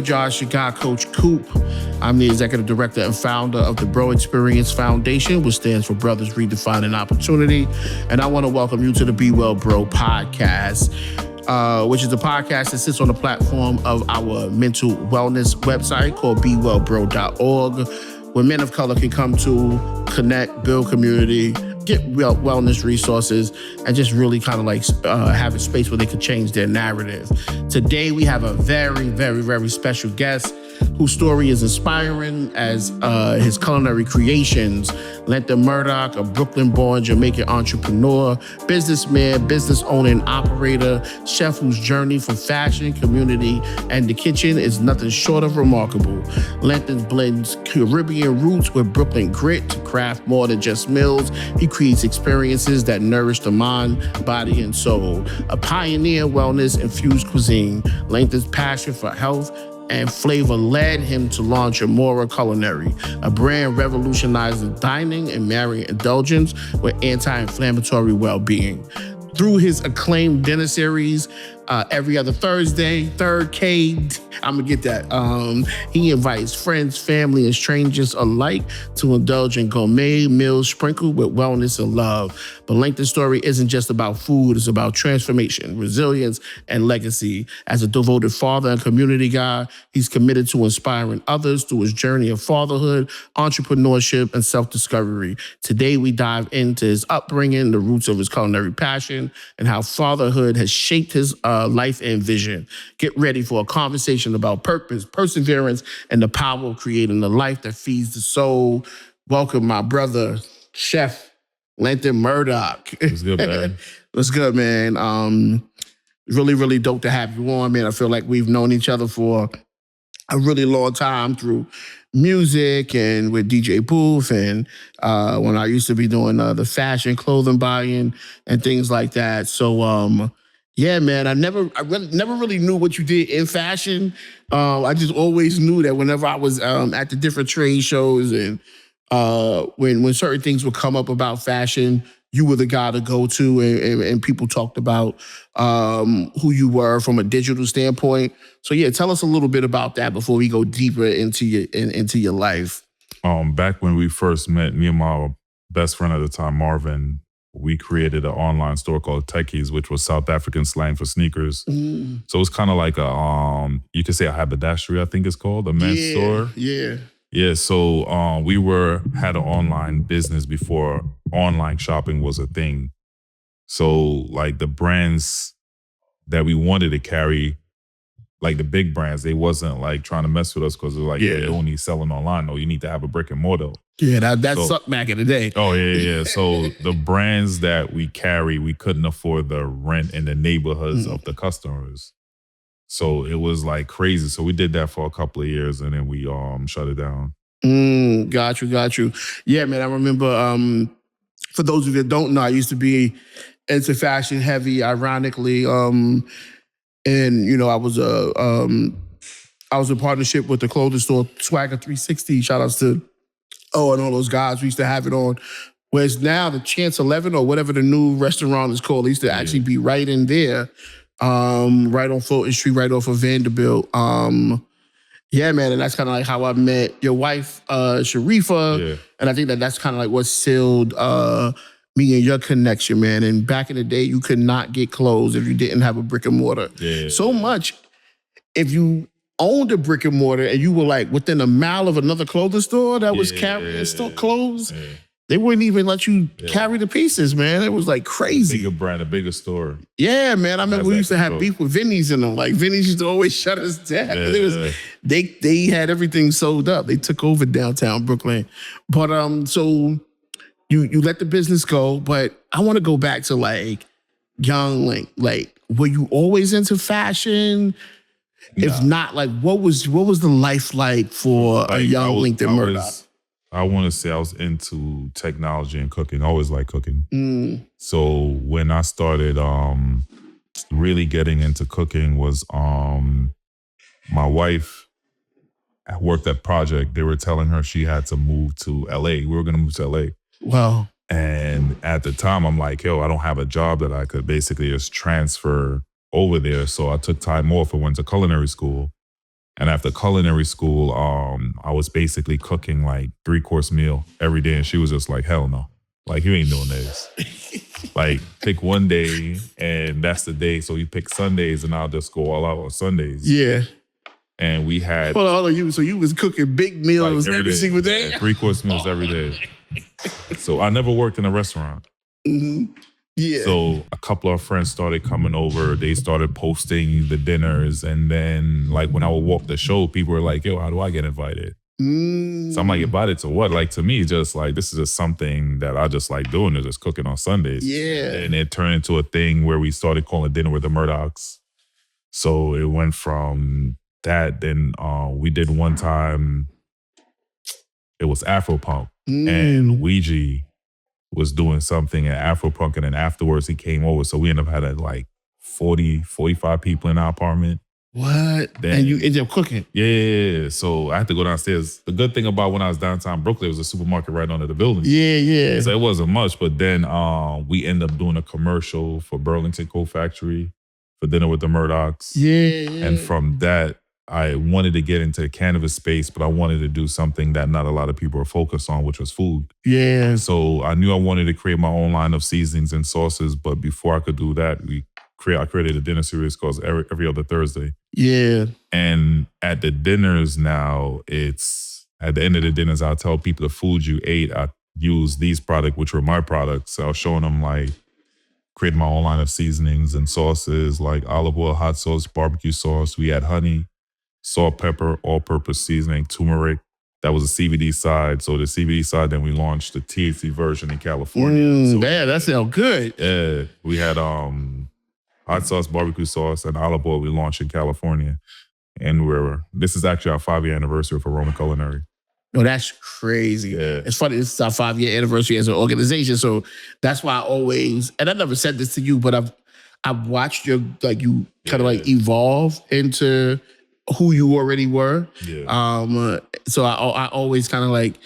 good, Josh. Your guy, Coach Coop. I'm the executive director and founder of the B.R.O Experience Foundation, which stands for Brothers Redefining Opportunity. And I want to welcome you to the Be Well B.R.O podcast, which is a podcast that sits on the platform of our mental wellness website called bewellbro.org, where men of color can come to connect, build community, get wellness resources, and just really kind of like have a space where they could change their narrative. Today, we have a very, very, very special guest whose story is inspiring as his culinary creations. Leighton Murdock, a Brooklyn-born Jamaican entrepreneur, businessman, business owner and operator, chef whose journey from fashion, community, and the kitchen is nothing short of remarkable. Leighton blends Caribbean roots with Brooklyn grit to craft more than just meals. He creates experiences that nourish the mind, body, and soul. A pioneer wellness-infused cuisine, Leighton's passion for health and flavor led him to launch Aroma Culinary, a brand revolutionizing dining and marrying indulgence with anti-inflammatory well-being. Through his acclaimed dinner series, Every Other ThurCday, I'm gonna get that. He invites friends, family, and strangers alike to indulge in gourmet meals sprinkled with wellness and love. But Leighton's story isn't just about food, it's about transformation, resilience, and legacy. As a devoted father and community guy, he's committed to inspiring others through his journey of fatherhood, entrepreneurship, and self-discovery. Today, we dive into his upbringing, the roots of his culinary passion, and how fatherhood has shaped his life and vision. Get ready for a conversation about purpose, perseverance, and the power of creating a life that feeds the soul. Welcome, my brother, Chef Leighton Murdock. What's good, man? What's good, man? Really, really dope to have you on, man. I feel like we've known each other for a really long time through music and with DJ Booth and when I used to be doing the fashion clothing buying and things like that. So, yeah, man, I never really knew what you did in fashion. I just always knew that whenever I was at the different trade shows and when certain things would come up about fashion, you were the guy to go to, and people talked about who you were from a digital standpoint. So yeah, tell us a little bit about that before we go deeper into your life. Back when we first met, me and my best friend at the time, Marvin, we created an online store called Techies, which was South African slang for sneakers. Mm. So it's kind of like a, you could say a haberdashery, I think it's called, a men's store. Yeah. Yeah, so we had an online business before online shopping was a thing. So like the brands that we wanted to carry, like the big brands, they wasn't like trying to mess with us because they're like, you only selling online. No, you need to have a brick and mortar. Yeah, that sucked back in the day. Oh, yeah. So the brands that we carry, we couldn't afford the rent in the neighborhoods of the customers. So it was like crazy. So we did that for a couple of years and then we shut it down. Got you. Yeah, man, I remember, for those of you that don't know, I used to be into fashion heavy, ironically. And, you know, I was in partnership with the clothing store, Swagger 360. Shout outs to and all those guys. We used to have it on. Whereas now the Chance 11 or whatever the new restaurant is called, it used to actually be right in there. Right on Fulton Street, right off of Vanderbilt. Yeah, man, and that's kind of like how I met your wife, Sharifa. Yeah. And I think that's kind of like what sealed me and your connection, man. And back in the day, you could not get clothes if you didn't have a brick and mortar. Yeah. So much, if you owned a brick and mortar and you were like within a mile of another clothing store that was carrying still clothes, they wouldn't even let you carry the pieces, man. It was like crazy. A bigger brand, a bigger store. Yeah, man. I remember we used to have beef with Vinny's in them. Like Vinny's used to always shut us down. They had everything sold up. They took over downtown Brooklyn. But so you let the business go, but I want to go back to like young, like were you always into fashion? No. If not, like what was the life like for a young Leighton Murdock? I want to say I was into technology and cooking. I always liked cooking. So when I started really getting into cooking was my wife worked at Project. They were telling her she had to move to LA. We were going to move to LA. Wow. And at the time, I'm like, I don't have a job that I could basically just transfer over there. So I took time off and went to culinary school. And after culinary school, I was basically cooking like 3-course meal every day. And she was just like, hell no. Like, you ain't doing this. Like, pick one day and that's the day. So you pick Sundays and I'll just go all out on Sundays. Yeah. And we had... Hold on. So you was cooking big meals like every single day? Yeah, 3-course meals every day. So I never worked in a restaurant. Mm-hmm. Yeah. So a couple of friends started coming over. They started posting the dinners. And then like when I would walk the show, people were like, yo, how do I get invited? So I'm like, invited to what? Like to me, just like, this is just something that I just like doing, is just cooking on Sundays. Yeah. And it turned into a thing where we started calling Dinner with the Murdocks. So it went from that. Then we did one time, it was Afropunk. And Ouija was doing something at Afropunk, and then afterwards he came over. So we ended up having like 40, 45 people in our apartment. What? Then, and you ended up cooking? Yeah. So I had to go downstairs. The good thing about when I was downtown Brooklyn, there was a supermarket right under the building. Yeah. So it wasn't much, but then we ended up doing a commercial for Burlington Coat Factory for Dinner with the Murdocks. Yeah. And from that, I wanted to get into the cannabis space, but I wanted to do something that not a lot of people are focused on, which was food. Yeah. So I knew I wanted to create my own line of seasonings and sauces, but before I could do that, I created a dinner series called Every Other ThurCday. Yeah. And at the dinners now, at the end of the dinners, I'll tell people the food you ate, I use these products, which were my products. So I was showing them like, create my own line of seasonings and sauces, like olive oil, hot sauce, barbecue sauce. We had honey, salt, pepper, all-purpose seasoning, turmeric. That was the CBD side. So the CBD side, then we launched the THC version in California. Yeah, that sounds good. Yeah, we had hot sauce, barbecue sauce, and olive oil we launched in California. And this is actually our 5-year anniversary for Aroma Culinary. No, that's crazy. Yeah. It's funny, this is our 5-year anniversary as an organization. So that's why I always, and I never said this to you, but I've watched you kind of like evolve into who you already were. Yeah. So I always kind of like,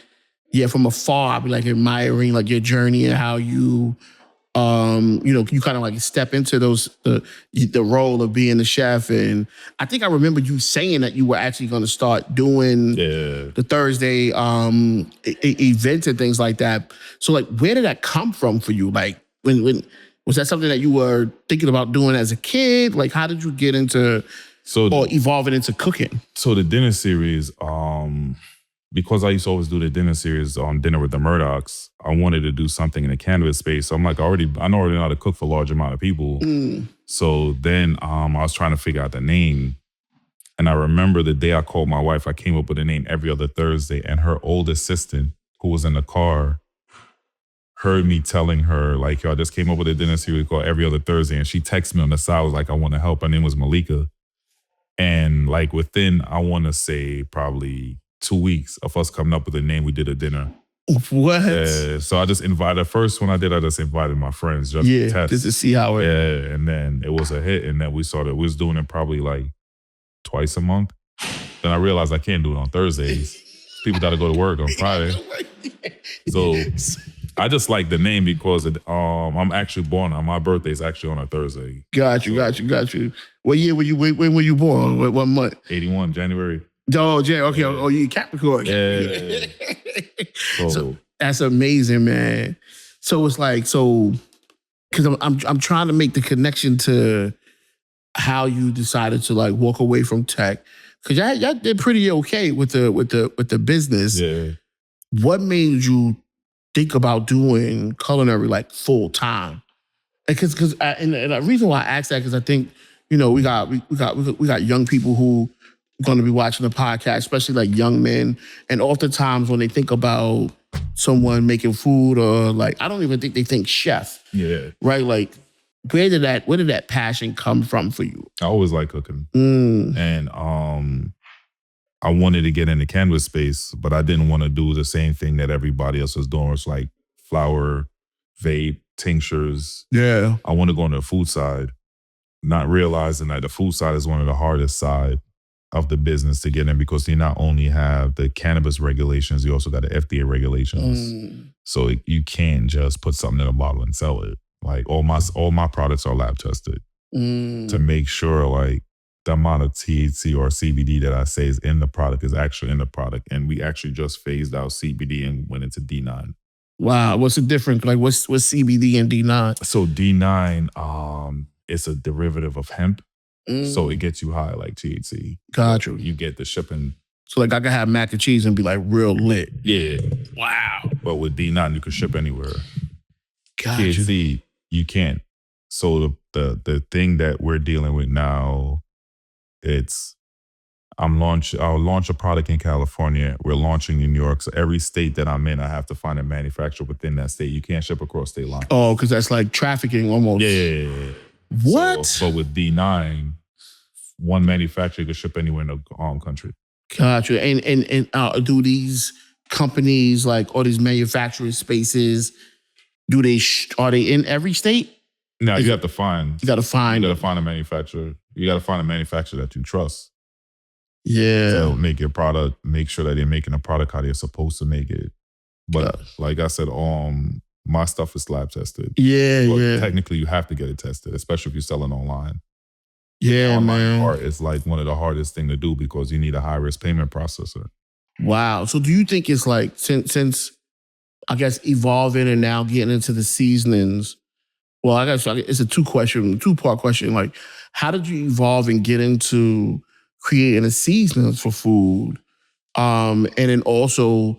from afar, I'll be like admiring like your journey and how you, you kind of like step into the role of being the chef. And I think I remember you saying that you were actually going to start doing the ThurCday events and things like that. So like, where did that come from for you? Like when was that something that you were thinking about doing as a kid? Like, how did you get into or evolving into cooking? So the dinner series, because I used to always do the dinner series on Dinner with the Murdocks, I wanted to do something in the cannabis space. So I'm like, I already know how to cook for a large amount of people. So then I was trying to figure out the name. And I remember the day I called my wife, I came up with the name Every Other ThurCday, and her old assistant, who was in the car, heard me telling her, like, yo, I just came up with a dinner series called Every Other ThurCday. And she texted me on the side, was like, I want to help. Her name was Malika. And like within, I want to say probably 2 weeks of us coming up with a name, we did a dinner. What? So I just invited, the first one I did, I just invited my friends just to test. Just to see how it... Yeah, and then it was a hit, and then we was doing it probably like twice a month. Then I realized I can't do it on Thursdays. People got to go to work on Friday. So I just like the name because I'm actually born on, my birthday is actually on a Thursday. Got you. What year when were you born? What month? 81, January. Oh, okay. Oh, you Capricorn. Yeah. So that's amazing, man. So it's like, because I'm trying to make the connection to how you decided to like walk away from tech, because y'all did pretty okay with the business. Yeah. What made you think about doing culinary like full time? Because the reason why I asked that, because I think we got young people who going to be watching the podcast, especially like young men, and oftentimes when they think about someone making food, or like, I don't even think they think chef. Yeah. Right? Like, where did that passion come from for you? I always like cooking. And I wanted to get in the cannabis space, but I didn't want to do the same thing that everybody else was doing. It's like flour, vape, tinctures. Yeah. I want to go on the food side, not realizing that the food side is one of the hardest side of the business to get in, because you not only have the cannabis regulations, you also got the FDA regulations. So you can't just put something in a bottle and sell it. Like all my products are lab tested to make sure like the amount of THC or CBD that I say is in the product is actually in the product. And we actually just phased out CBD and went into D9. Wow. What's the difference? Like what's CBD and D9? So D9, it's a derivative of hemp. So it gets you high like THC. Got you. You get the shipping. So like I could have mac and cheese and be like real lit. Yeah. Wow. But with D9, you can ship anywhere. Got THC, you can't. So the thing that we're dealing with now, I'll launch a product in California. We're launching in New York. So every state that I'm in, I have to find a manufacturer within that state. You can't ship across state lines. Oh, because that's like trafficking almost. Yeah. What? So, but with D9, one manufacturer could ship anywhere in the country. Gotcha. And do these companies, like all these manufacturing spaces, are they in every state? No, you have to find. You got to find a manufacturer. You got to find a manufacturer that you trust. Yeah. So make your product, make sure that they're making a product how they're supposed to make it. But like I said, my stuff is lab tested. Yeah. Technically, you have to get it tested, especially if you're selling online. Yeah, man. Part is like one of the hardest thing to do because you need a high risk payment processor. Wow. So do you think it's like since I guess evolving and now getting into the seasonings? Well, I guess it's a two-part question. Like, how did you evolve and get into creating a seasonings for food? And then also,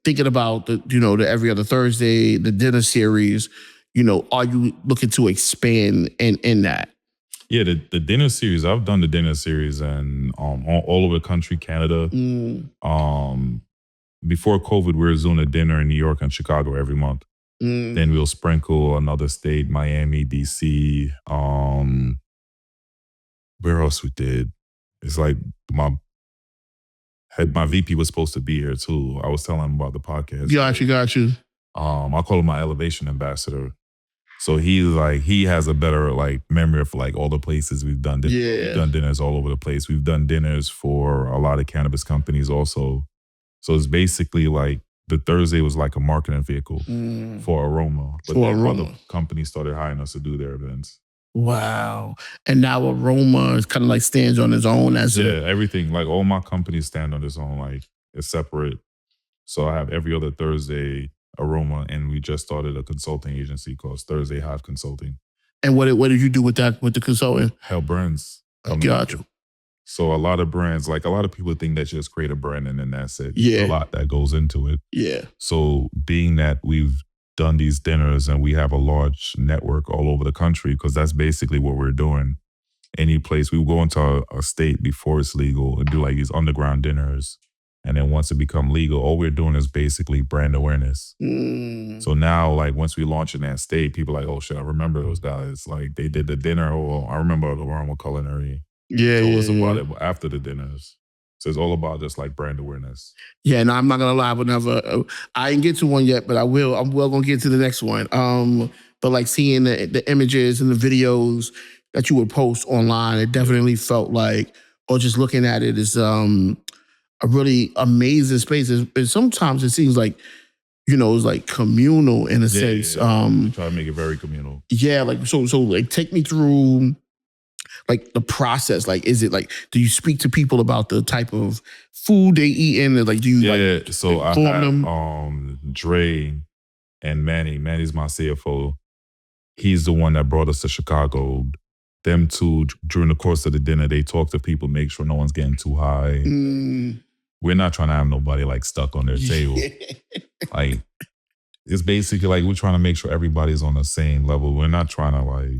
thinking about the Every Other Thursday, the dinner series, are you looking to expand in that? Yeah, the dinner series, I've done the dinner series and all over the country, Canada. Before COVID, we were doing a dinner in New York and Chicago every month. Then we'll sprinkle another state, Miami, DC. Where else we did? It's like my VP was supposed to be here too. I was telling him about the podcast. Got you. I call him my elevation ambassador. So he has a better memory of all the places we've done. We've done dinners all over the place. We've done dinners for a lot of cannabis companies also. So it's basically the Thursday was like a marketing vehicle for Aroma. But then other companies started hiring us to do their events. Wow. And now Aroma is kind of stands on its own everything. All my companies stand on its own. It's separate. So I have Every Other Thursday, Aroma, and we just started a consulting agency called Thursday Hive Consulting. And what did you do with that, with the consulting? Help brands. Gotcha. So a lot of brands, a lot of people think that you just create a brand and then that's it. Yeah. A lot that goes into it. Yeah. So being that we've done these dinners and we have a large network all over the country, because that's basically what we're doing. Any place, we go into a state before it's legal and do these underground dinners. And then once it become legal, all we're doing is basically brand awareness. So now, once we launch in that state, people are like, oh shit, I remember those guys. They did the dinner, or I remember the Aroma Culinary. Yeah, so it's about it after the dinners. So it's all about just brand awareness. Yeah, no, I'm not gonna lie, but I didn't get to one yet, but I will. I'm well gonna get to the next one. But seeing the images and the videos that you would post online, it definitely felt or just looking at it is a really amazing space. And sometimes it seems it's communal in a sense. We try to make it very communal. Yeah, so take me through the process. Is it do you speak to people about the type of food they eat in? Do you so I had Dre and Manny. Manny's my CFO. He's the one that brought us to Chicago. Them two, during the course of the dinner, they talk to people, make sure no one's getting too high. We're not trying to have nobody stuck on their table. It's basically we're trying to make sure everybody's on the same level. We're not trying to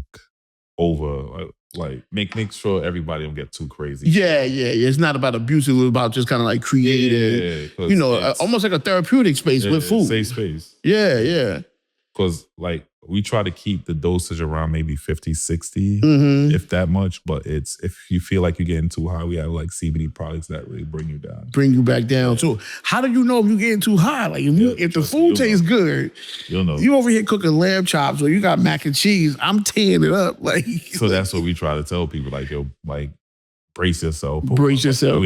make sure everybody don't get too crazy. Yeah. It's not about abuse. It's about just kind of creating, almost like a therapeutic space with food. Safe space. Yeah. Because we try to keep the dosage around maybe 50, 60, if that much. But if you feel like you're getting too high, we have CBD products that really bring you down. Bring you back down too. How do you know if you're getting too high? If the food tastes good, you'll know. You over here cooking lamb chops or you got mac and cheese, I'm tearing it up. So that's what we try to tell people. Brace yourself. Brace yourself.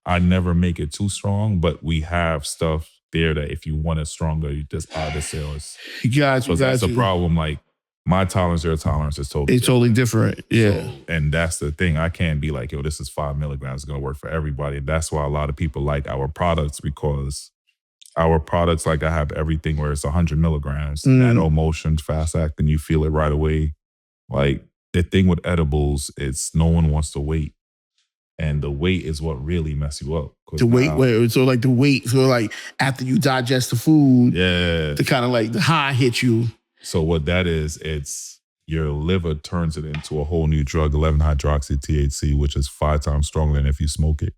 I never make it too strong, but we have stuff there that if you want it stronger, you just buy the sales. Gotcha. So that's a problem. my tolerance, their tolerance is totally It's totally different. Yeah. So, and that's the thing. I can't be like, yo, this is 5 milligrams. It's going to work for everybody. That's why a lot of people like our products, because our products, like I have everything where it's 100 milligrams, nano motion, fast acting, you feel it right away. Like the thing with edibles, it's no one wants to wait. And the weight is what really mess you up. The weight, so like the weight, so like after you digest the food, the kind of like the high hit you. So what that is, it's your liver turns it into a whole new drug, 11-hydroxy-THC, which is 5 times stronger than if you smoke it.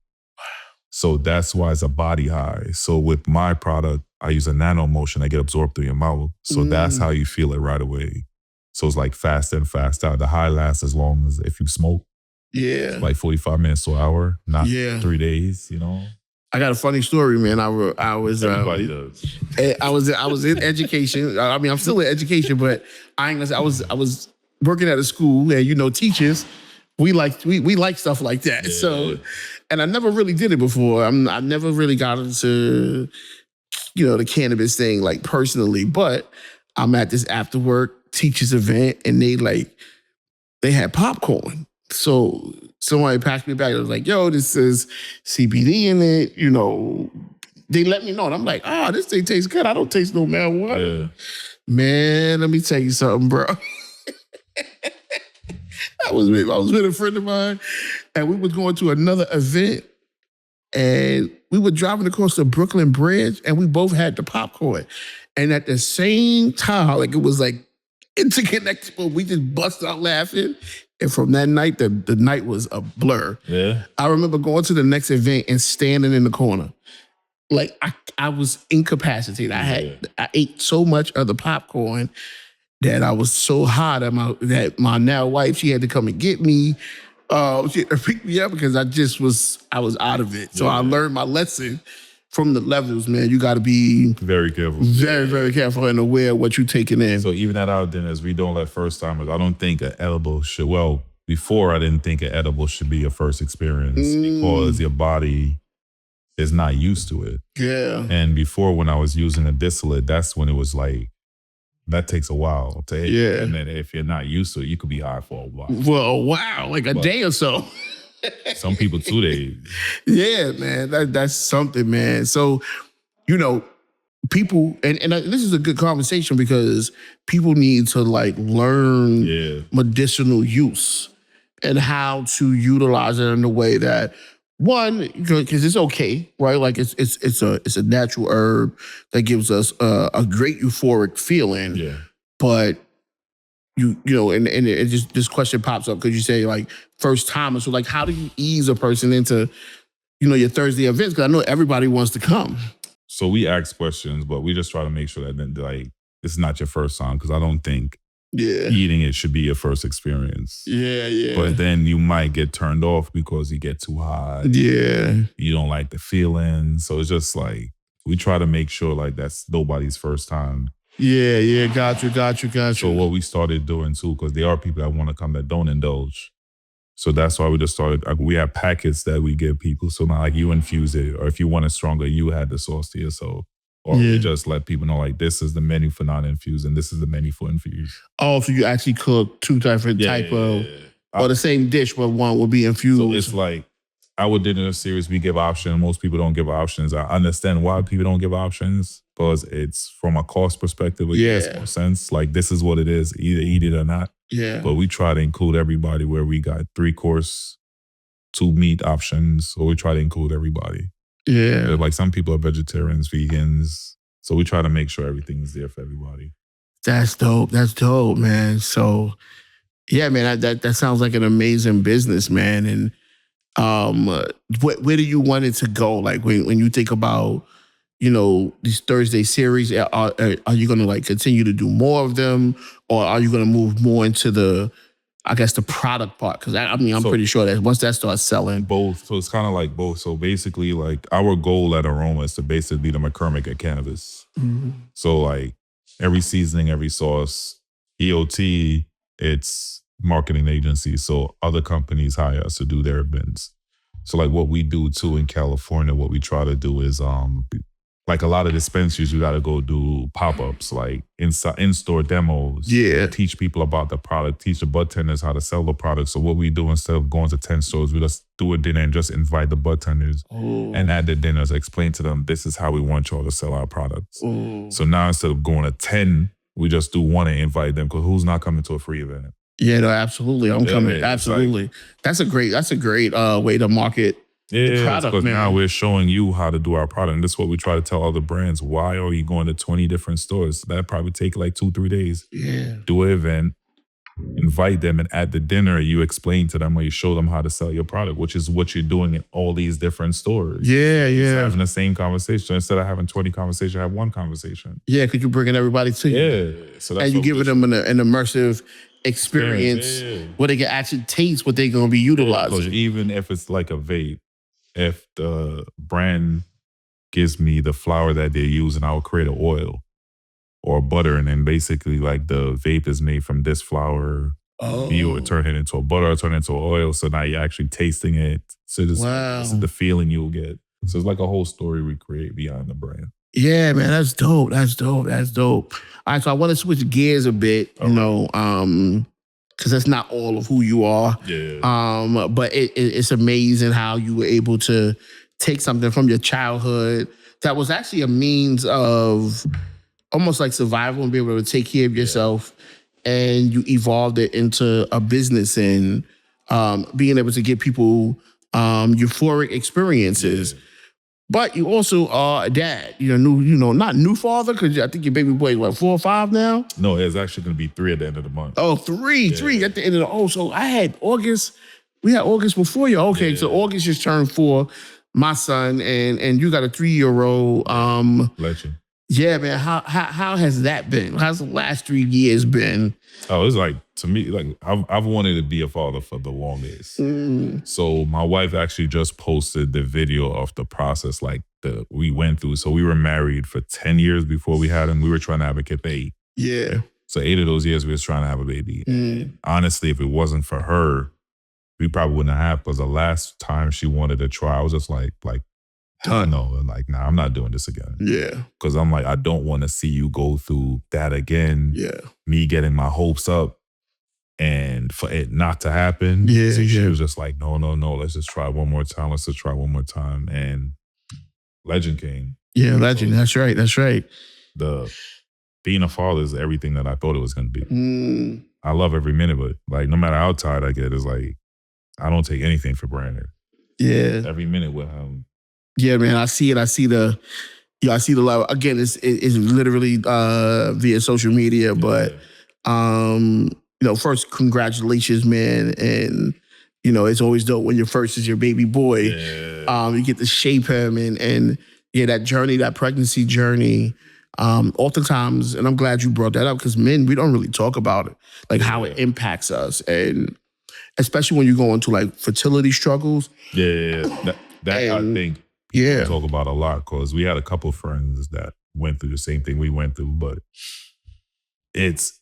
So that's why it's a body high. So with my product, I use a nano motion that get absorbed through your mouth. So that's how you feel it right away. So it's like fast in, fast out. The high lasts as long as if you smoke. Yeah. Like 45 minutes to an hour, not 3 days, you know? I got a funny story, man. I was Everybody does. I was in education. I mean, I'm still in education, but I ain't gonna say I was working at a school, and you know, teachers, we like stuff like that. Yeah. So, and I never really did it before. I never really got into, you know, the cannabis thing like personally, but I'm at this after work teachers event, and they had popcorn. So somebody passed me back. I was like, yo, this is CBD in it. You know, they let me know. And I'm like, this thing tastes good. I don't taste no marijuana. Yeah. Man, let me tell you something, bro. I was with a friend of mine, and we was going to another event, and we were driving across the Brooklyn Bridge, and we both had the popcorn. And at the same time, like it was like interconnected, but we just bust out laughing. And from that night, the night was a blur. Yeah. I remember going to the next event and standing in the corner. Like I was incapacitated. I ate so much of the popcorn that I was so hot that my now wife, she had to come and get me. She had to pick me up because I was out of it. So I learned my lesson from the levels, man. You got to be very careful. Very, very careful and aware of what you're taking in. So even at our dinners, we don't let first timers. I don't think an edible should, before I didn't think an edible should be a first experience because your body is not used to it. Yeah. And before, when I was using a distillate, that's when it was like, that takes a while to hit. Yeah. And then if you're not used to it, you could be high for a while. Well, wow, like a day or so. Some people 2 days. Yeah, man, that's something, man. So, you know, people, and this is a good conversation because people need to like learn medicinal use and how to utilize it in a way that, one, because it's okay, right? Like it's a natural herb that gives us a great euphoric feeling. Yeah. But you know, and it just this question pops up because you say like first time. So like, how do you ease a person into, you know, your Thursday events? Because I know everybody wants to come. So we ask questions, but we just try to make sure that like this is not your first time, because I don't think eating it should be your first experience. Yeah, yeah. But then you might get turned off because you get too hot. Yeah. You don't like the feeling. So it's just like, we try to make sure like that's nobody's first time. Yeah, got you. So what we started doing too, because there are people that want to come that don't indulge. So that's why we just started, we have packets that we give people. So now like you infuse it, or if you want it stronger, you add the sauce to yourself. Or we just let people know like this is the menu for non-infused and this is the menu for infused. Oh, so you actually cook two different type of, or the same dish, but one will be infused. So it's like, our dinner series, we give options. Most people don't give options. I understand why people don't give options, because it's from a cost perspective, it makes more sense. Like, this is what it is, either eat it or not. Yeah. But we try to include everybody, where we got 3-course, 2 meat options. So we try to include everybody. Yeah. Like, some people are vegetarians, vegans. So we try to make sure everything is there for everybody. That's dope, man. So, yeah, man, that sounds like an amazing business, man. And where do you want it to go? Like when you think about, you know, these Thursday series, are you going to like continue to do more of them, or are you going to move more into the product part? Because I'm pretty sure that once that starts selling, both. So it's kind of like both. So basically, like our goal at Aroma is to basically be the McCormick at cannabis. Mm-hmm. So like every seasoning, every sauce, EOT, it's marketing agency. So other companies hire us to do their events. So like what we do too in California, what we try to do is like a lot of dispensaries, you got to go do pop-ups, like in-store demos. Yeah. Teach people about the product, teach the bartenders how to sell the product. So what we do, instead of going to 10 stores, we just do a dinner and just invite the bartenders and at the dinners, explain to them, this is how we want y'all to sell our products. So now instead of going to 10, we just do one and invite them, because who's not coming to a free event? Yeah, no, absolutely. I'm coming. Absolutely. Like, that's a great way to market the product, because man. now we're showing you how to do our product. And this is what we try to tell other brands. Why are you going to 20 different stores? That probably take like 2-3 days. Yeah. Do an event, invite them, and at the dinner, you explain to them or you show them how to sell your product, which is what you're doing in all these different stores. Yeah, yeah. Just having the same conversation. So instead of having 20 conversations, have one conversation. Yeah, because you're bringing everybody to you. Yeah. So that's and you're giving them an immersive experience where they can actually taste what they're going to be utilizing. Because even if it's like a vape, if the brand gives me the flour that they're using, I'll create an oil or butter, and then basically like the vape is made from this flour. You would turn it into a butter, turn it into oil. So now you're actually tasting it. So this is the feeling you'll get. So it's like a whole story we create behind the brand. Yeah, man, that's dope. That's dope. All right, so I want to switch gears a bit, because that's not all of who you are. Yeah. But it's amazing how you were able to take something from your childhood that was actually a means of almost like survival and be able to take care of yourself, and you evolved it into a business and being able to give people euphoric experiences. Yeah. But you also are a dad, not new father, because I think your baby boy is what, 4 or 5 now? No, it's actually going to be 3 at the end of the month. Oh, 3 at the end of the, so I had August, we had August before you. Okay, so August just turned 4, my son, and you got a 3-year-old. Legend. Yeah, man, how has that been? How's the last 3 years been? Oh, it's like, to me, like I've wanted to be a father for the longest. So my wife actually just posted the video of the process we went through. So we were married for 10 years before we had him. We were trying to have a kid for 8. Yeah. So 8 of those years we was trying to have a baby. Honestly, if it wasn't for her, we probably wouldn't have, because the last time she wanted to try, I was just like, done. No, like, nah, I'm not doing this again. Yeah. Because I'm like, I don't want to see you go through that again. Yeah. Me getting my hopes up and for it not to happen. Yeah. So she was just like, no, let's just try one more time. Let's just try one more time. And legend came. Yeah, legend. That's right. Being a father is everything that I thought it was going to be. I love every minute of it. Like, no matter how tired I get, it's like, I don't take anything for granted. Yeah. Every minute with him. Yeah, man, I see it. I see the level. Again, it's literally via social media, but first, congratulations, man. And it's always dope when your first is your baby boy. Yeah. You get to shape him and that journey, that pregnancy journey. Oftentimes, and I'm glad you brought that up, because men, we don't really talk about it, like how it impacts us, and especially when you go into like fertility struggles. Yeah. That I think. Yeah, talk about a lot, because we had a couple of friends that went through the same thing we went through, but it's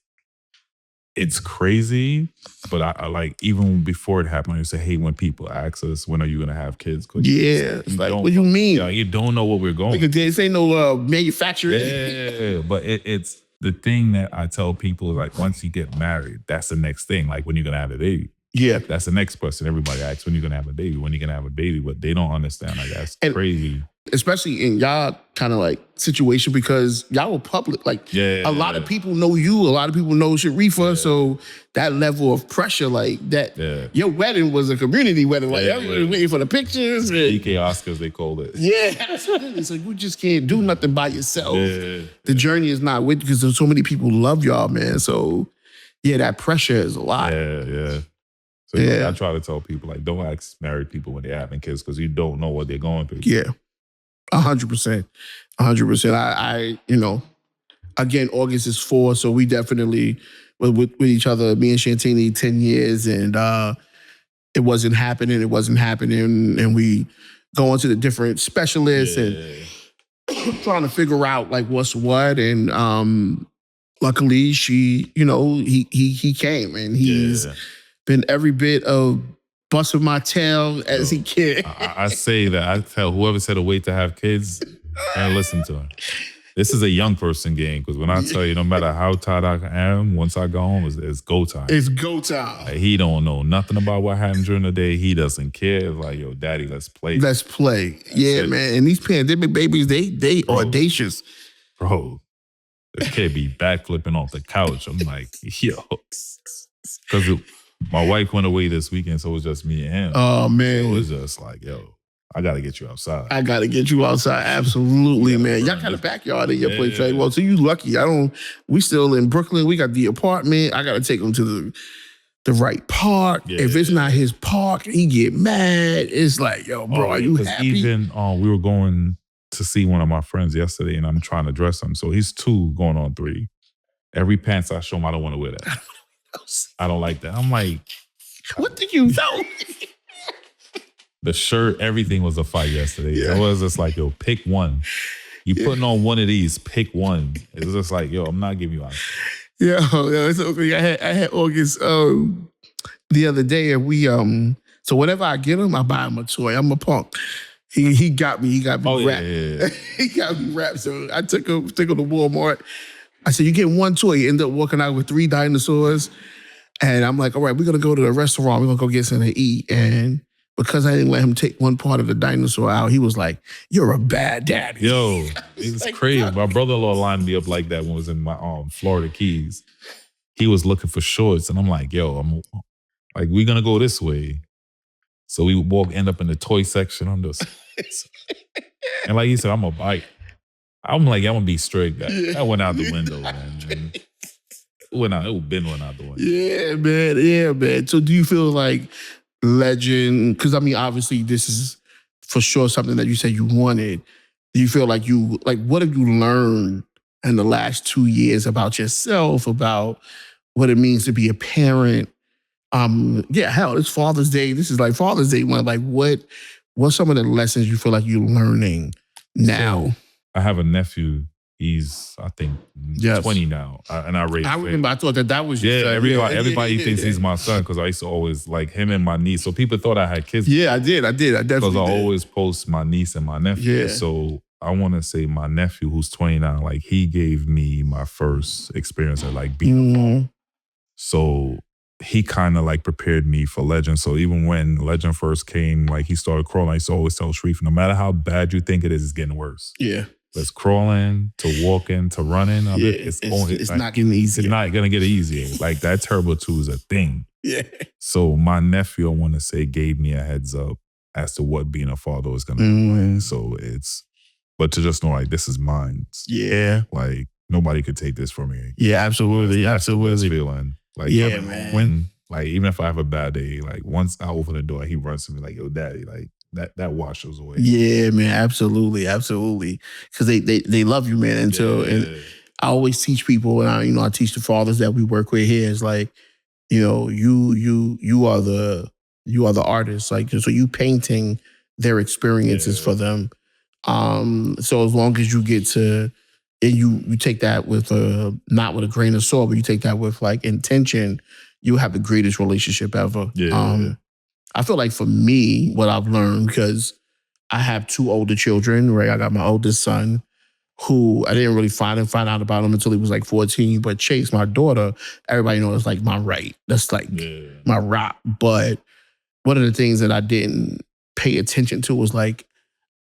crazy. But I like, even before it happened, I say, hey, when people ask us, when are you gonna have kids? It's like, what do you mean? You don't know what we're going. Like, this ain't no manufacturing. Yeah, but it's the thing that I tell people, like, once you get married, that's the next thing. Like, when you're gonna have a baby. Yeah. That's the next question everybody asks, when you're gonna have a baby, but they don't understand. Like, that's crazy. Especially in y'all kind of like situation, because y'all were public. Like, a lot of people know you, a lot of people know Sharifa. So that level of pressure, like that, your wedding was a community wedding. Like, everybody was waiting for the pictures. DK Oscars, they called it. Yeah, that's what it is. Like, you just can't do nothing by yourself. The journey is not with you, because there's so many people who love y'all, man. So yeah, that pressure is a lot. Yeah. So like, I try to tell people, like, don't ask married people when they're having kids, because you don't know what they're going through. Yeah, 100%. 100%. I again, August is 4, so we definitely with each other, me and Shantini, 10 years, and it wasn't happening, and we go into the different specialists and trying to figure out like what's what, and luckily he came, and he's been every bit of busting my tail as he can. I say that, I tell whoever said to wait to have kids, And listen to him. This is a young person game, because when I tell you, no matter how tired I am, once I go home, it's go time. It's go time. Like, he don't know nothing about what happened during the day. He doesn't care. It's like, yo, daddy, let's play. Let's play. That's man. And these pandemic babies, they audacious. Bro, the kid be backflipping off the couch. I'm like, yo. Because my wife went away this weekend, so it was just me and him. Oh, man. So it was just like, yo, I got to get you outside. Absolutely, man. Y'all got a backyard in your place, right? Well, so you lucky. We still in Brooklyn. We got the apartment. I got to take him to the right park. Yeah. If it's not his park, he get mad. It's like, yo, bro, are you happy? Even we were going to see one of my friends yesterday, and I'm trying to dress him. So he's 2 going on 3. Every pants I show him, I don't want to wear that. I don't like that. I'm like, what did you know? The shirt, everything was a fight yesterday. Yeah. It was just like, yo, pick one. You putting on one of these, pick one. It was just like, yo, I'm not giving you out. Yeah, it's okay. I had August the other day, and we so whenever I get him, I buy him a toy. I'm a punk. He got me wrapped. Yeah. He got me wrapped. So I took him to Walmart. I said, you get one toy. You end up walking out with 3 dinosaurs. And I'm like, all right, we're going to go to the restaurant. We're going to go get something to eat. And because I didn't let him take one part of the dinosaur out, he was like, you're a bad daddy. Yo, it's like, crazy. My brother-in-law lined me up like that when I was in my Florida Keys. He was looking for shorts. And I'm like, yo, we're going to go this way. So we end up in the toy section on this. And like he said, I'm going to bite. I'm like, I'm going to be strict. That went out the window, man. It went out the window. Yeah, man. So do you feel like Legend, because I mean, obviously this is for sure something that you said you wanted. Do you feel like what have you learned in the last 2 years about yourself, about what it means to be a parent? It's Father's Day. This is like Father's Day one. Like what's some of the lessons you feel like you're learning now? So, I have a nephew. He's, I think, 20 now. And I raised him. I remember I thought that was your son. Everybody thinks he's my son, because I used to always like him and my niece. So people thought I had kids. Yeah, I did. I definitely Because I always post my niece and my nephew. Yeah. So I want to say my nephew, who's 20 now, like he gave me my first experience of like being a mom. So he kind of like prepared me for Legend. So even when Legend first came, like he started crawling, I used to always tell Sharif, no matter how bad you think it is, it's getting worse. Yeah. Let's crawling to walking to running. It's not getting easier. It's not going to get easier. Like that Turbo 2 is a thing. Yeah. So my nephew, I want to say, gave me a heads up as to what being a father was going to be. So but to just know like this is mine. Yeah. Like nobody could take this from me. Yeah, absolutely. Absolutely. Feeling. Like, man. When, like, even if I have a bad day, like once I open the door, he runs to me like, yo, daddy, like, that washes away. Yeah, man, absolutely. Because they love you, man. And I always teach people, and I teach the fathers that we work with here, is like, you are the artist. Like, so you painting their experiences for them. So as long as you get to, and you take that with not with a grain of salt, but you take that with like intention, you have the greatest relationship ever. I feel like for me, what I've learned, because I have 2 older children, right? I got my oldest son, who I didn't really find out about him until he was like 14. But Chase, my daughter, everybody knows like my right. That's like my rock. But one of the things that I didn't pay attention to was like,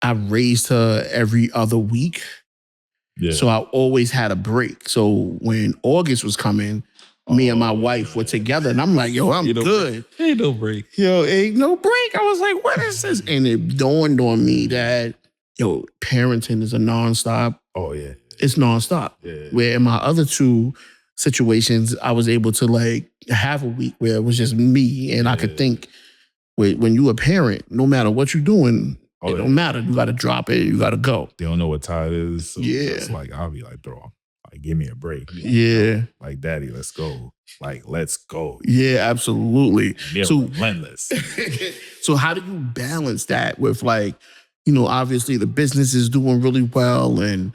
I raised her every other week. Yeah. So I always had a break. So when August was coming, me and my wife were together, and I'm like, yo, I'm good. Ain't no break. Yo, ain't no break. I was like, what is this? And it dawned on me that, parenting is a nonstop. Oh, yeah. It's nonstop. Yeah. Where in my other 2 situations, I was able to like have a week where it was just me, and I could think, when you a parent, no matter what you're doing, it don't matter. You got to drop it. You got to go. They don't know what time it is. So it's like, I'll be like, give me a break. Yeah. Like, daddy, let's go. Like, let's go. Yeah, absolutely. So relentless. So how do you balance that with like, obviously the business is doing really well, and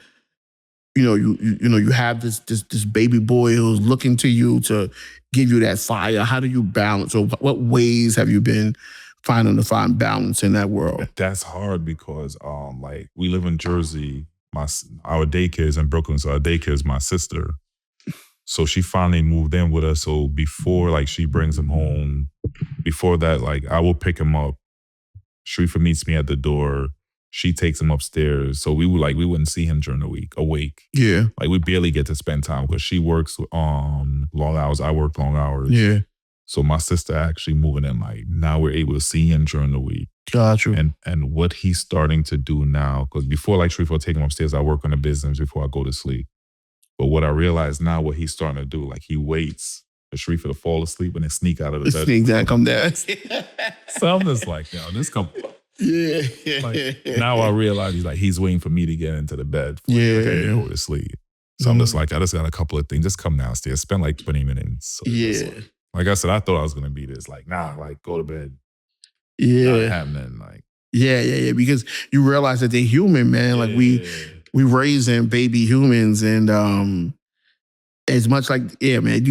you have this baby boy who's looking to you to give you that fire. How do you balance, or what ways have you been to find balance in that world? That's hard because like we live in Jersey. Our daycare is in Brooklyn, so our daycare is my sister. So she finally moved in with us. So before like she brings him home, before that, like I will pick him up. Sharifa meets me at the door. She takes him upstairs. So we wouldn't see him during the week, awake. Yeah. Like we barely get to spend time because she works long hours. I work long hours. Yeah. So my sister actually moving in, like now we're able to see him during the week. Gotcha. And what he's starting to do now, because before like Sharifa will take him upstairs, I work on the business before I go to sleep. But what I realize now, what he's starting to do, like he waits for Sharifa to fall asleep and then sneak out of the bed. Sneak that, come down. So I'm just like, yo, this come. Yeah. Like, now I realize he's waiting for me to get into the bed for Yeah. to go to sleep. So I'm just like, I just got a couple of things. Just come downstairs, spend like 20 minutes. So Yeah. like I said, I thought I was gonna be this. Like, nah, like go to bed. Yeah. Not happening. Like, yeah. Because you realize that they're human, man. Like we raising baby humans, and as much like, yeah, man.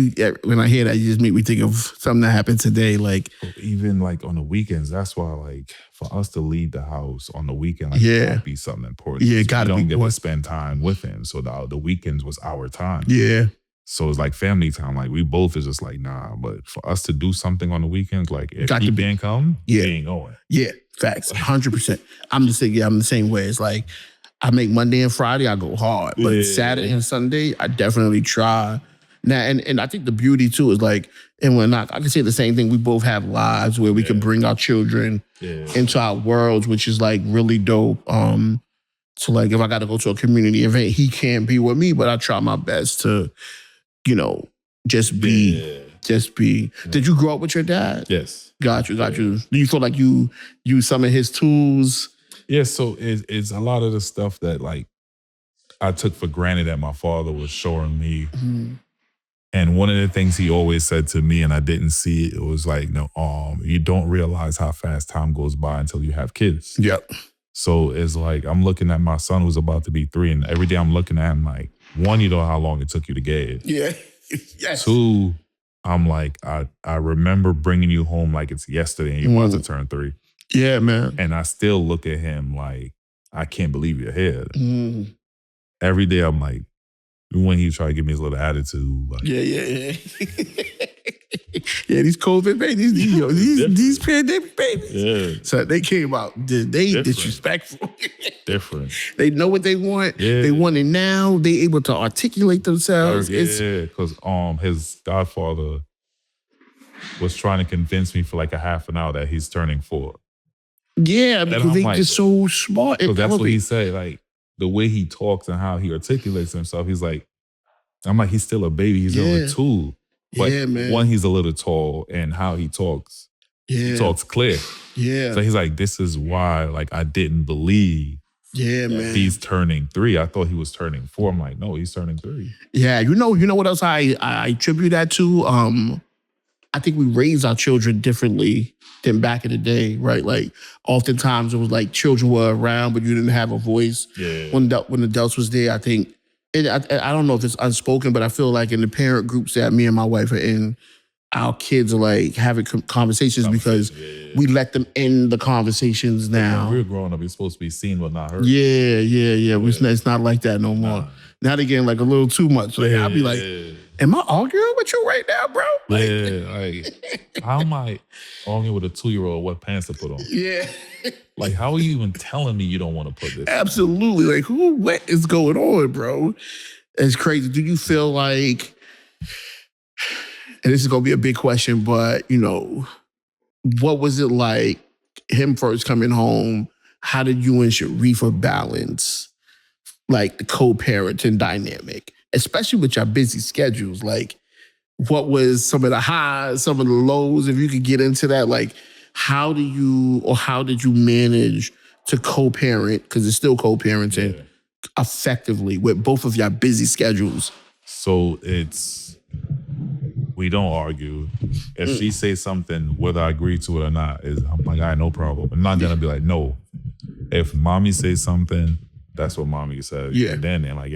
When I hear that, you just make me think of something that happened today. Like even like on the weekends, that's why like for us to leave the house on the weekend, like Yeah. be something important. Yeah, So gotta we don't be get to spend time with him. So the weekends was our time. Yeah. So it's like family time. Like we both is just like, nah. But for us to do something on the weekends, like if Got he to be. can't come, Yeah. he ain't going. Yeah. Facts. 100%. I'm the same way. It's like I make Monday and Friday, I go hard. But Yeah. Saturday and Sunday, I definitely try. Now, and I think the beauty too is like, and when I can say the same thing, we both have lives where we can bring our children into our worlds, which is like really dope. So like if I got to go to a community event, he can't be with me, but I try my best to, just be. Did you grow up with your dad? Yes. Got you. Do you feel like you use some of his tools? Yeah, so it's a lot of the stuff that like I took for granted that my father was showing me. Mm-hmm. And one of the things he always said to me, and I didn't see it was like, no, you don't realize how fast time goes by until you have kids. Yep. So it's like I'm looking at my son who's about to be 3, and every day I'm looking at him like, one, you know how long it took you to get it. Yeah. Yes. 2, I'm like, I remember bringing you home like it's yesterday and you about to turn 3. Yeah, man. And I still look at him like, I can't believe you're here. Mm. Every day I'm like, when he tried to give me his little attitude. Like, Yeah. Yeah, these COVID babies, these pandemic babies. Yeah. So they came out, they disrespectful. Different. They know what they want. Yeah. They want it now. They able to articulate themselves. Yeah, because his godfather was trying to convince me for like a half an hour that he's turning 4. Yeah, because they like, just so smart. So that's what he said. Like the way he talks and how he articulates himself, he's like, I'm like, he's still a baby. He's only 2. But man. One, he's a little tall, and how he talks, he talks clear. Yeah. So he's like, this is why, like, I didn't believe. Yeah, man. He's turning 3. I thought he was turning 4. I'm like, no, he's turning 3. Yeah, you know what else I attribute that to? I think we raise our children differently than back in the day, right? Like, oftentimes it was like children were around, but you didn't have a voice. Yeah. When adults was there, I think, I don't know if it's unspoken, but I feel like in the parent groups that me and my wife are in, our kids are like having conversations because we let them in the conversations now. When we were growing up, you're supposed to be seen but not heard. Yeah. It's not like that no more. Nah. Now they're getting like a little too much. Like, I'll be like, am I arguing with you right now, bro? Like, like, how am I arguing with a 2-year-old what pants to put on? Yeah. Like, how are you even telling me you don't want to put this? Absolutely. Like, what is going on, bro? It's crazy. Do you feel like, and this is going to be a big question, but, what was it like him first coming home? How did you and Sharifa balance, like, the co-parenting dynamic, especially with your busy schedules? Like, what was some of the highs, some of the lows? If you could get into that, like, how did you manage to co-parent, because it's still co-parenting, effectively with both of your busy schedules? So we don't argue. If she says something, whether I agree to it or not, I'm like, all right, no problem. I'm not gonna be like, no. If mommy says something, that's what mommy said. Yeah. And then like,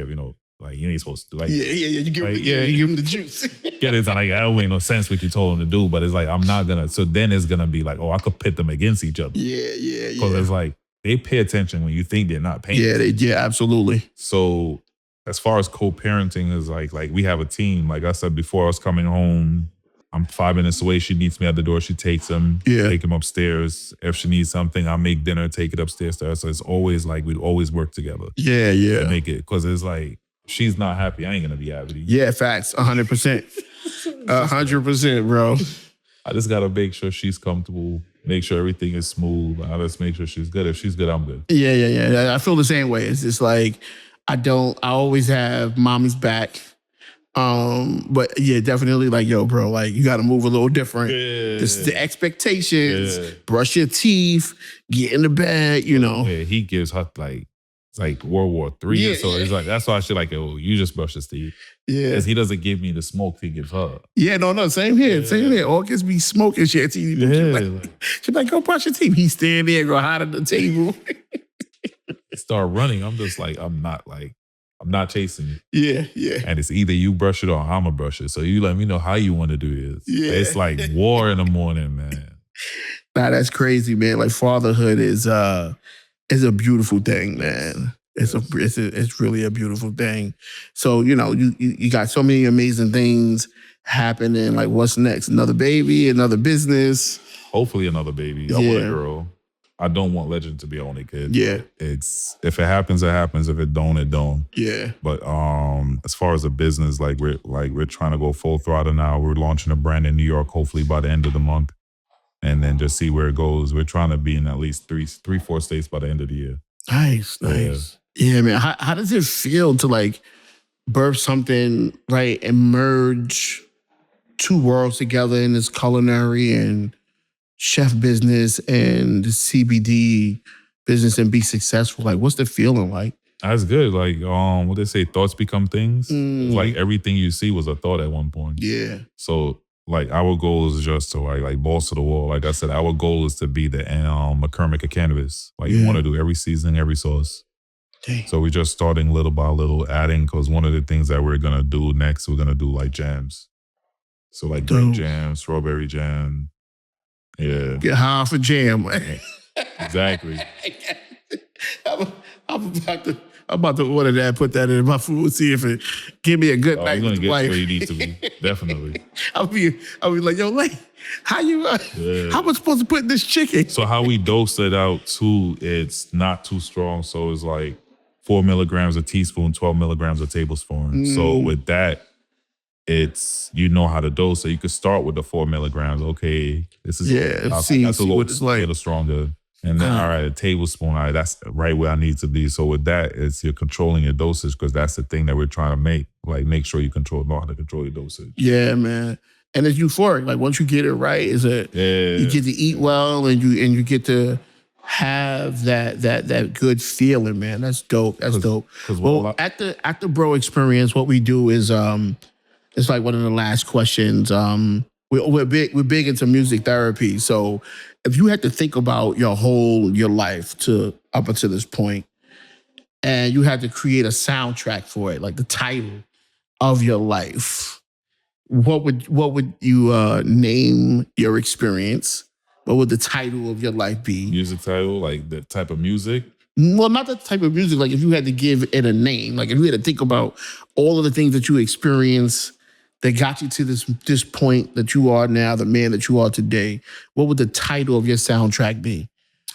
Like, you ain't supposed to do like, Yeah. You give, like, you give him the juice. get it. Like, that don't make no sense what you told him to do, but it's like, I'm not gonna. So then it's gonna be like, oh, I could pit them against each other. Yeah. Because it's like, they pay attention when you think they're not paying attention. Yeah, absolutely. So as far as co-parenting is like we have a team. Like I said before, I was coming home. I'm 5 minutes away. She meets me at the door. She takes him, take him upstairs. If she needs something, I'll make dinner, take it upstairs to her. So it's always like, we'd always work together. Yeah. To make it, because it's like, she's not happy, I ain't gonna be happy. Yeah, facts, 100%. 100%, bro. I just gotta make sure she's comfortable, make sure everything is smooth. I just make sure she's good. If she's good, I'm good. Yeah. I feel the same way. It's just like, I always have mommy's back. But yeah, definitely like, yo, bro, like you got to move a little different. This is the expectations, brush your teeth, get in the bed, you know. Yeah, he gives her like, it's like World War III. Yeah, so it's like, that's why I should like, oh, you just brush his teeth. Yeah. Because he doesn't give me the smoke he gives her. Yeah, no, same here. All kids be smoking shit. She's like, go brush your teeth. He's standing there, go hide at the table. Start running. I'm just like, I'm not chasing you. Yeah. And it's either you brush it or I'm gonna brush it. So you let me know how you want to do this. Yeah. It's like war in the morning, man. Nah, that's crazy, man. Like fatherhood is a beautiful thing, man. It's really a beautiful thing. So, you know, you got so many amazing things happening. Like, what's next? Another baby, another business. Hopefully another baby. I want a girl. I don't want Legend to be only kid. Yeah. It's, if it happens, it happens. If it don't, it don't. Yeah. But as far as the business, we're trying to go full throttle now. We're launching a brand in New York, hopefully by the end of the month. And then just see where it goes. We're trying to be in at least 4 states by the end of the year. Nice. Yeah, man. How does it feel to like birth something, right, and merge two worlds together in this culinary and chef business and the CBD business and be successful? Like, what's the feeling like? That's good. Like, what they say, thoughts become things. Like everything you see was a thought at one point. Yeah. So like our goal is just to like balls to the wall. Like I said, our goal is to be the McCormick of cannabis. Like you want to do every seasoning, every sauce. Dang. So we're just starting little by little, adding, because one of the things that we're gonna do next, we're gonna do like jams. So like grape jam, strawberry jam. Yeah. Get high off a jam. Exactly. I'm about to order that, put that in my food, see if it give me a good night with the wife. Where you need to be, definitely. I'll be like, yo, like, how you? How am I supposed to put in this chicken? So how we dose it out too, it's not too strong. So it's like 4 milligrams a teaspoon, 12 milligrams a tablespoon. So with that, it's, you know how to dose. So you could start with the 4 milligrams. Okay, this is see what it's like. A little stronger. And then, all right, a tablespoon, all right, that's right where I need to be. So with that, it's you're controlling your dosage, because that's the thing that we're trying to make. Like, make sure you know how to control your dosage. Yeah, man. And it's euphoric. Like, once you get it right, you get to eat well, and you get to have that good feeling, man. That's dope. That's dope. Well, at the B.R.O experience, what we do is it's like one of the last questions. We're big into music therapy. So if you had to think about your life up until this point, and you had to create a soundtrack for it, like the title of your life, what would you name your experience? What would the title of your life be? Music title, like the type of music? Well, not the type of music. Like if you had to give it a name, like if you had to think about all of the things that you experienced that got you to this point that you are now, the man that you are today, what would the title of your soundtrack be?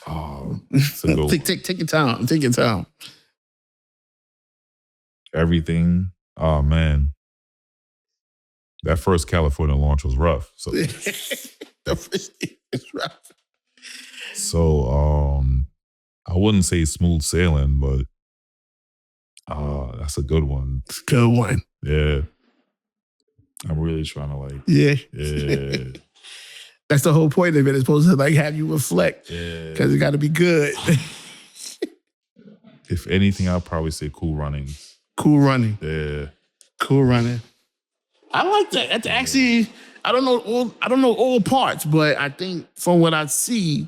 Oh, take your time. Take your time. Everything. Oh man, that first California launch was rough. So the first is rough. So I wouldn't say smooth sailing, but that's a good one. It's a good one. Yeah. I'm really trying to like. Yeah. That's the whole point of it. It's supposed to like have you reflect. Yeah. Because it got to be good. If anything, I'll probably say Cool Running. Cool Running. Yeah. Cool Running. I like that. That's actually, I don't know all parts, but I think from what I see,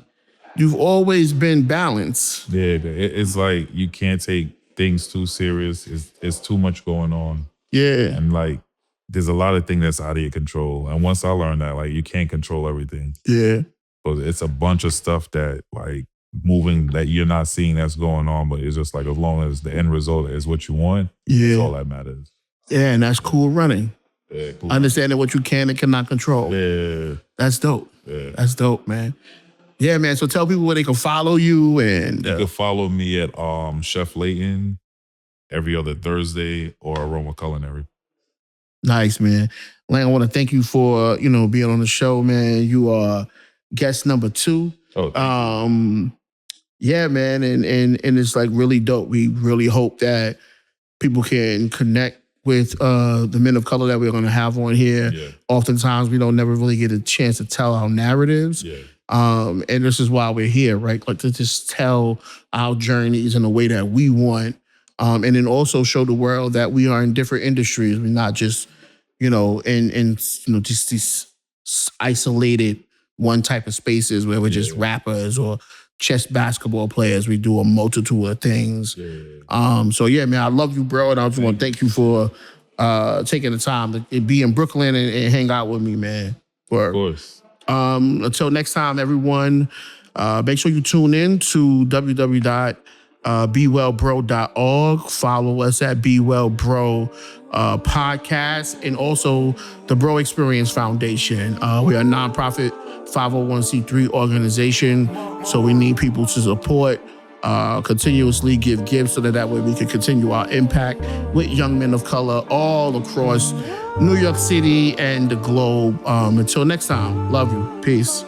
you've always been balanced. Yeah, it's like you can't take things too serious. It's too much going on. Yeah. And like, there's a lot of things that's out of your control. And once I learned that, like, you can't control everything. Yeah. So it's a bunch of stuff that like moving that you're not seeing that's going on, but it's just like, as long as the end result is what you want, that's all that matters. Yeah, and that's cool running. Yeah, cool. Understanding what you can and cannot control. Yeah. That's dope. Yeah. That's dope, man. Yeah, man. So tell people where they can follow you. And you can follow me at Chef Leighton every other Thursday, or Aroma Culinary. Nice, man. Lang, I want to thank you for, being on the show, man. You are guest number 2. Oh, thank you. Yeah, man. And it's like really dope. We really hope that people can connect with the men of color that we're going to have on here. Yeah. Oftentimes, we don't never really get a chance to tell our narratives. Yeah. And this is why we're here, right? Like, to just tell our journeys in a way that we want. And then also show the world that we are in different industries. We're not just, in just these isolated one type of spaces where we're just rappers or chess basketball players. We do a multitude of things. Yeah. So yeah, man, I love you, bro. And I just want to thank you for taking the time to be in Brooklyn and hang out with me, man. Of course. Until next time, everyone, make sure you tune in to www.bewellbro.org. Follow us at BWellBro podcast, and also the Bro Experience Foundation. We are a nonprofit 501c3 organization, so we need people to support, continuously give gifts so that way we can continue our impact with young men of color all across New York City and the globe. Until next time, love you. Peace.